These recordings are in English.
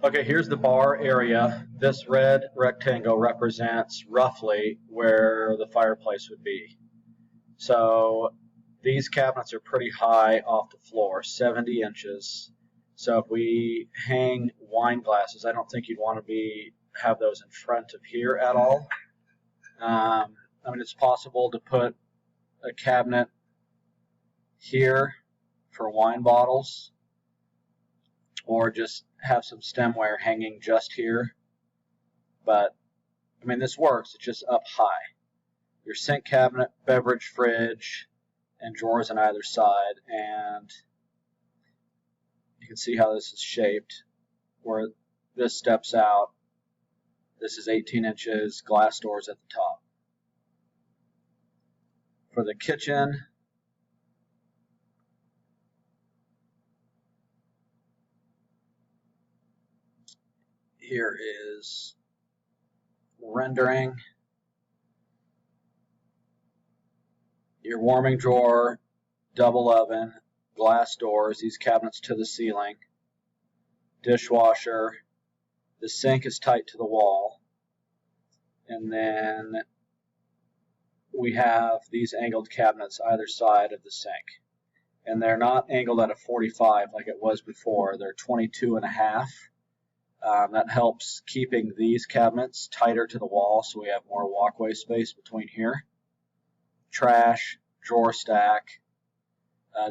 Okay, here's the bar area. This red rectangle represents roughly where the fireplace would be. So these cabinets are pretty high off the floor, 70 inches. So if we hang wine glasses, I don't think you'd want to have those in front of here at all. I mean, it's possible to put a cabinet here for wine bottles, or just have some stemware hanging just here. But I mean, this works. It's just up high. Your sink cabinet, beverage fridge, and drawers on either side. And you can see how this is shaped, where this steps out. This is 18 inches, glass doors at the top. For the kitchen, here is rendering. Your warming drawer, double oven, glass doors, these cabinets to the ceiling, dishwasher. The sink is tight to the wall. And then we have these angled cabinets either side of the sink. And they're not angled at a 45 like it was before. They're 22.5. That helps keeping these cabinets tighter to the wall, so we have more walkway space between here. Trash, drawer stack.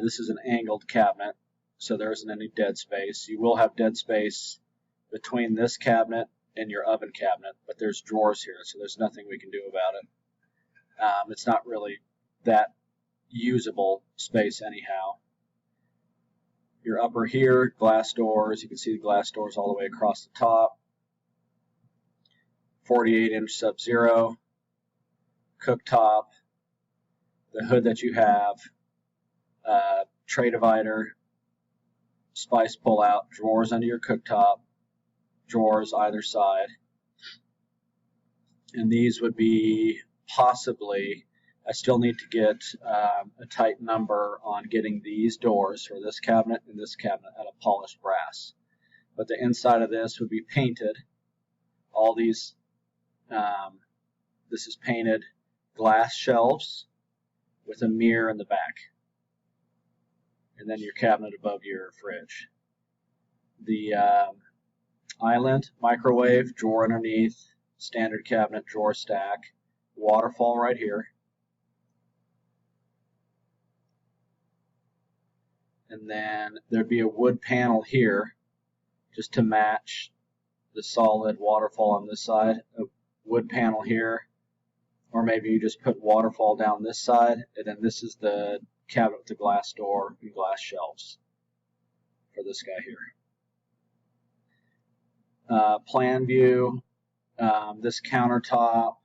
This is an angled cabinet, so there isn't any dead space. You will have dead space between this cabinet and your oven cabinet, but there's drawers here, so there's nothing we can do about it. It's not really that usable space anyhow. Your upper here, glass doors. You can see the glass doors all the way across the top. 48-inch Sub-Zero. Cooktop. The hood that you have. Tray divider. Spice pull-out. Drawers under your cooktop. Drawers either side. And these would be possibly... I still need to get a tight number on getting these doors for this cabinet and this cabinet out of polished brass. But the inside of this would be painted. All these, this is painted glass shelves with a mirror in the back. And then your cabinet above your fridge. The island, microwave, drawer underneath, standard cabinet, drawer stack, waterfall right here. And then there'd be a wood panel here just to match the solid waterfall on this side, a wood panel here, or maybe you just put waterfall down this side, and then this is the cabinet with the glass door and glass shelves for this guy here. Plan view, this countertop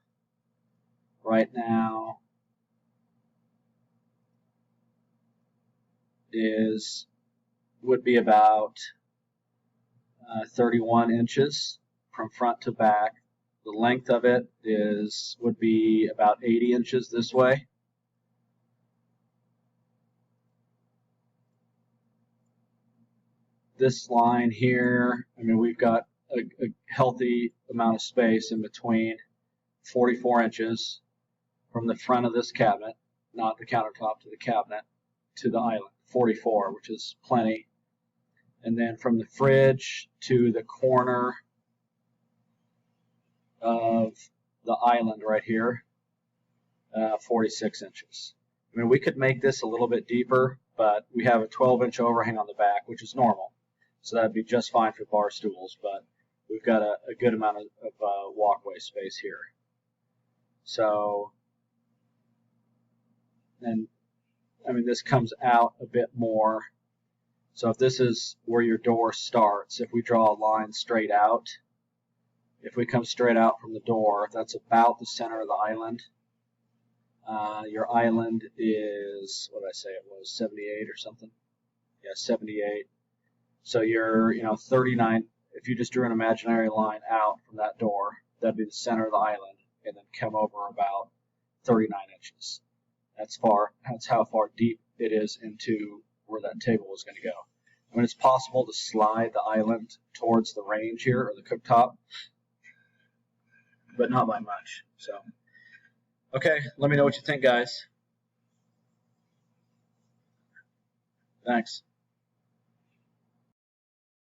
right now would be about 31 inches from front to back. The length of it would be about 80 inches this way. This line here, I mean, we've got a healthy amount of space in between. 44 inches from the front of this cabinet, not the countertop, to the cabinet, to the island. 44, which is plenty. And then from the fridge to the corner of the island right here, 46 inches. I mean, we could make this a little bit deeper, but we have a 12-inch overhang on the back, which is normal. So that would be just fine for bar stools, but we've got a good amount of walkway space here. So, and I mean, this comes out a bit more. So if this is where your door starts, if we draw a line straight out, if we come straight out from the door, that's about the center of the island. Your island is, what did I say it was, 78 or something? Yeah, 78. So you're, 39. If you just drew an imaginary line out from that door, that'd be the center of the island, and then come over about 39 inches. That's how far deep it is into where that table was going to go. I mean, it's possible to slide the island towards the range here, or the cooktop, but not by much. So, okay, let me know what you think, guys. Thanks.